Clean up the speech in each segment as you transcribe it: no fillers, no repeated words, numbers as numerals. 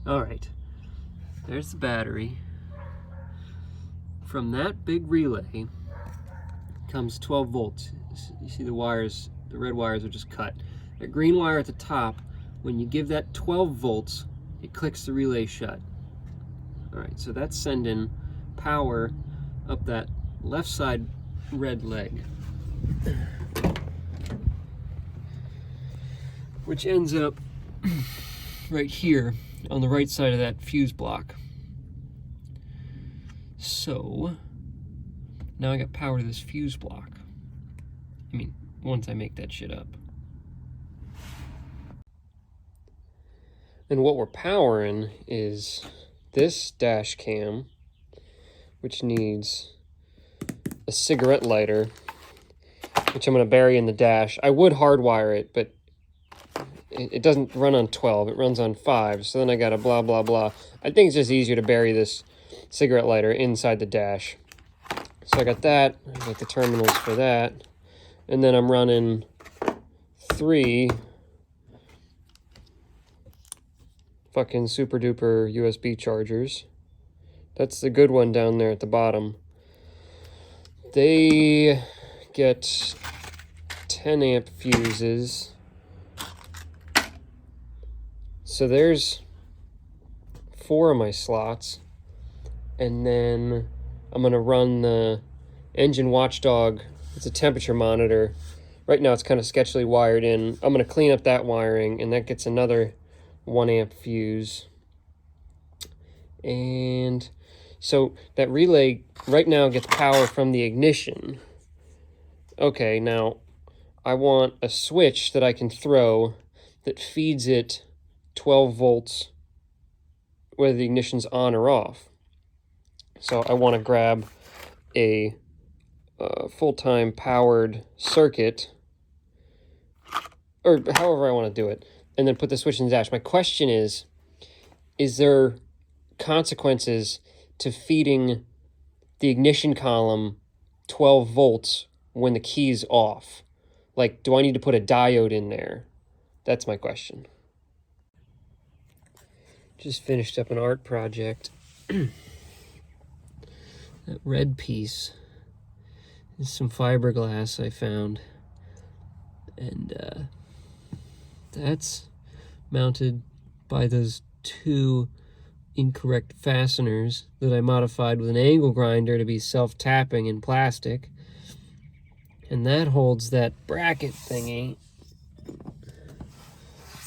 All right, there's the battery. From that big relay comes 12 volts. You see the wires, the red wires are just cut. That green wire at the top, when you give that 12 volts, it clicks the relay shut. All right, so that's sending power up that left side red leg, which ends up right here on the right side of that fuse block. So now I got power to this fuse block. I mean, once I make that shit up. And what we're powering is this dash cam, which needs a cigarette lighter, which I'm going to bury in the dash. I would hardwire it, but it doesn't run on 12. It runs on 5. So then I got to blah, blah, blah. I think it's just easier to bury this cigarette lighter inside the dash. So I got that. I got the terminals for that. And then I'm running 3 fucking super duper USB chargers. That's the good one down there at the bottom. They get 10 amp fuses. So there's 4 of my slots. And then I'm gonna run the engine watchdog. It's a temperature monitor. Right now it's kind of sketchily wired in. I'm gonna clean up that wiring, and that gets another 1 amp fuse. And so that relay right now gets power from the ignition. Okay, now I want a switch that I can throw that feeds it 12 volts whether the ignition's on or off. So I want to grab a full-time powered circuit, or however I want to do it, and then put the switch in the dash. My question is there consequences to feeding the ignition column 12 volts when the key's off? Like, do I need to put a diode in there? That's my question. Just finished up an art project. That red piece is some fiberglass I found. And that's mounted by those 2 incorrect fasteners that I modified with an angle grinder to be self-tapping in plastic. And that holds that bracket thingy.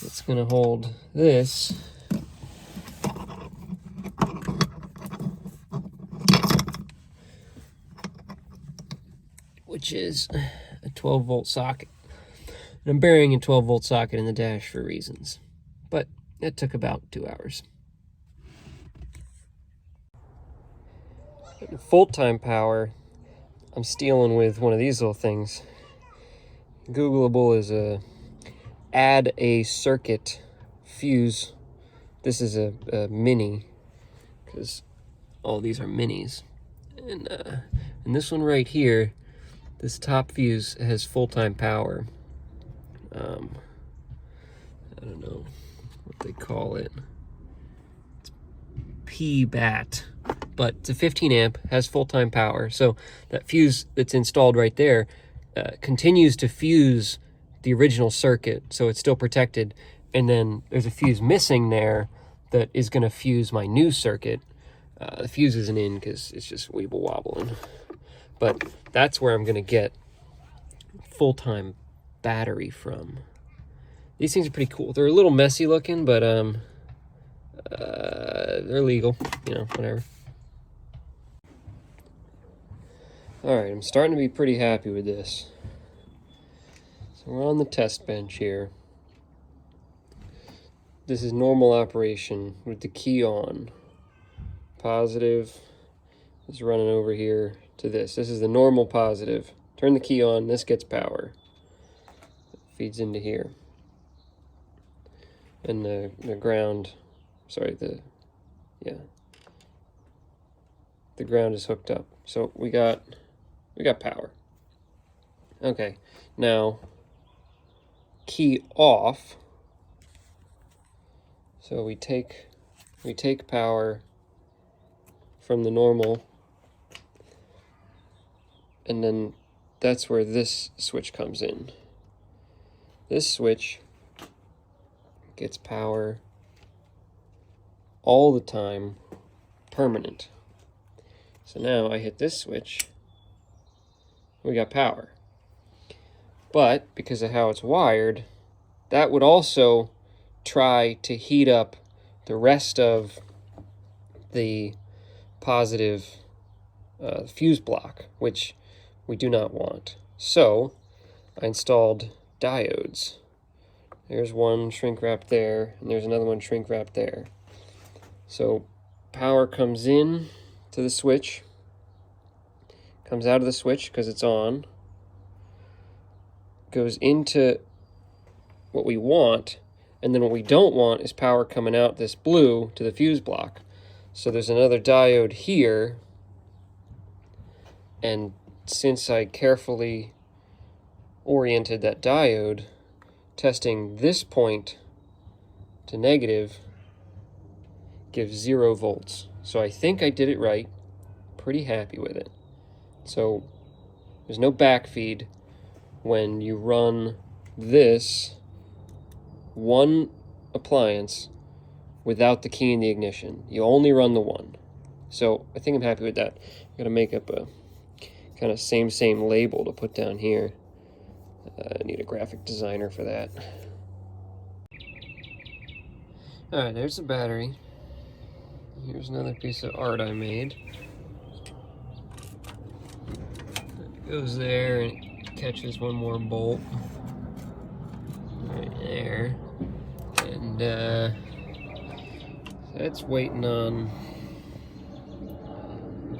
It's gonna hold this. Which is a 12 volt socket. And I'm burying a 12 volt socket in the dash for reasons. But it took about 2 hours. Full-time power, I'm stealing with one of these little things. Googleable is add a circuit fuse. This is a mini, because all these are minis. And this one right here, this top fuse has full-time power. I don't know what they call it. It's PBAT, but it's a 15 amp, has full-time power. So that fuse that's installed right there continues to fuse the original circuit, so it's still protected. And then there's a fuse missing there that is going to fuse my new circuit. The fuse isn't in because it's just weeble wobbling. But that's where I'm going to get full-time battery from. These things are pretty cool. They're a little messy looking, but they're legal, you know, whatever. All right, I'm starting to be pretty happy with this. So we're on the test bench here. This is normal operation with the key on. Positive is running over here to this. This is the normal positive. Turn the key on, this gets power. It feeds into here. And the ground, sorry, the ground is hooked up. So we got power. Okay, now key off. So we take we take power from the normal, and then that's where this switch comes in. This switch gets power all the time, permanent. So now I hit this switch, we got power. But because of how it's wired, that would also try to heat up the rest of the positive fuse block, which we do not want. So I installed diodes. There's one shrink wrap there, and there's another one shrink wrap there. So power comes in to the switch, comes out of the switch because it's on, goes into what we want, and then what we don't want is power coming out this blue to the fuse block. So there's another diode here, and since I carefully oriented that diode, testing this point to negative gives 0 volts. So I think I did it right. Pretty happy with it. So there's no backfeed when you run this one appliance without the key in the ignition. You only run the one. So I think I'm happy with that. I'm gonna make up a kind of same label to put down here. I need a graphic designer for that. Alright, there's the battery. Here's another piece of art I made. It goes there and it catches one more bolt. Right there. And that's waiting on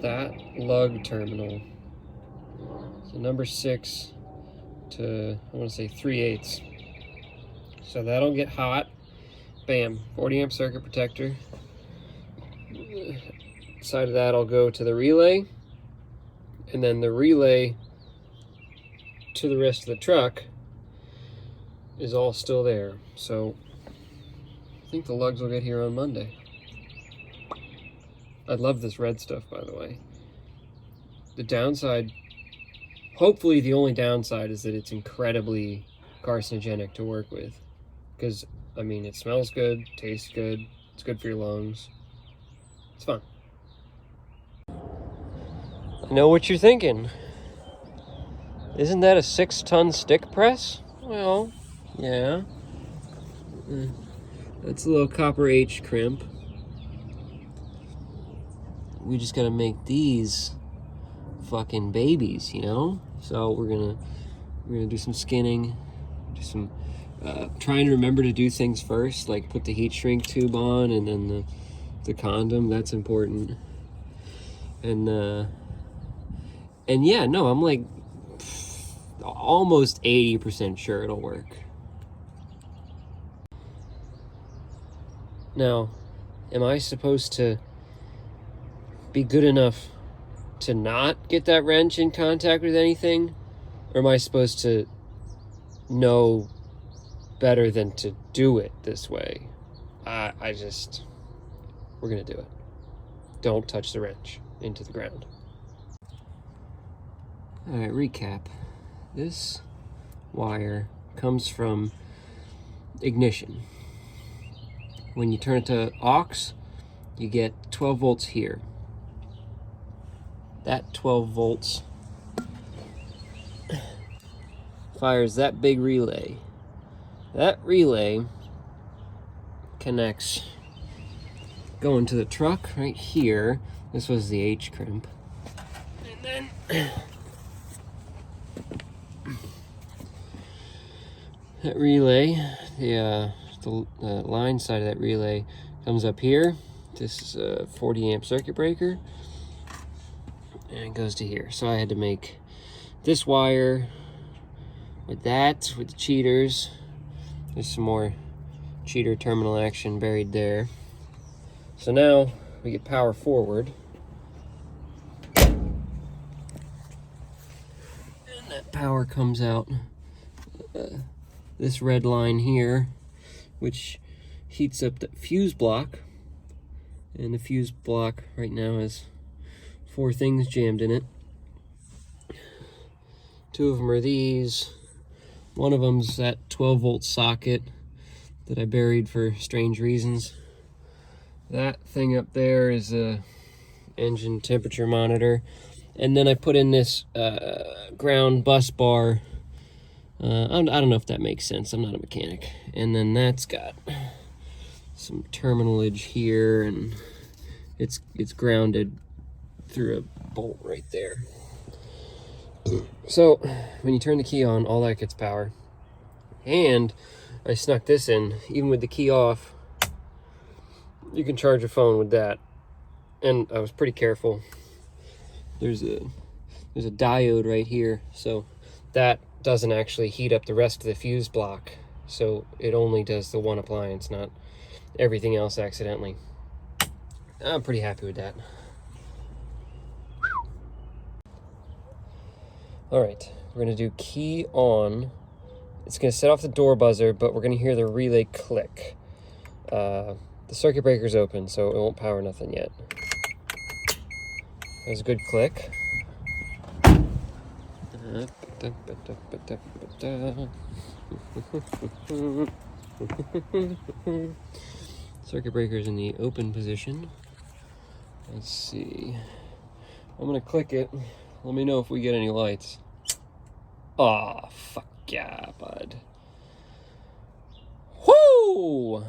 that lug terminal. So number 6 to, I want to say 3/8. So that'll get hot. Bam, 40 amp circuit protector. Side of that I'll go to the relay, and then the relay to the rest of the truck is all still there. So I think the lugs will get here on Monday. I love this red stuff, by the way. The downside, hopefully the only downside, is that it's incredibly carcinogenic to work with. Because, I mean, it smells good, tastes good, it's good for your lungs. It's fun. I know what you're thinking. Isn't that a 6-ton stick press? Well, yeah. That's a little copper H crimp. We just gotta make these fucking babies, you know? So we're gonna do some skinning, do some trying to remember to do things first, like put the heat shrink tube on and then the condom. That's important. And yeah, no, I'm like almost 80% sure it'll work. Now, am I supposed to be good enough to not get that wrench in contact with anything? Or am I supposed to know better than to do it this way? We're gonna do it. Don't touch the wrench into the ground. All right, recap. This wire comes from ignition. When you turn it to aux, you get 12 volts here. That 12 volts fires that big relay. That relay connects going to the truck right here. This was the H crimp. And then that relay, the line side of that relay comes up here. This is a 40 amp circuit breaker. And it goes to here. So I had to make this wire with that, with the cheaters. There's some more cheater terminal action buried there. So now we get power forward. And that power comes out this red line here, which heats up the fuse block. And the fuse block right now has 4 things jammed in it. 2 of them are these. One of them's that 12-volt socket that I buried for strange reasons. That thing up there is a engine temperature monitor. And then I put in this ground bus bar. I don't know if that makes sense. I'm not a mechanic. And then that's got some terminalage here, and it's grounded through a bolt right there. So when you turn the key on, all that gets power. And I snuck this in, even with the key off, you can charge a phone with that. And I was pretty careful. There's a diode right here, so that doesn't actually heat up the rest of the fuse block. So it only does the one appliance, not everything else accidentally. I'm pretty happy with that. All right, we're gonna do key on. It's gonna set off the door buzzer, but we're gonna hear the relay click. The circuit breaker's open, so it won't power nothing yet. There's a good click. Circuit breaker's in the open position. Let's see. I'm gonna click it. Let me know if we get any lights. Aw, fuck yeah, bud. Whoo!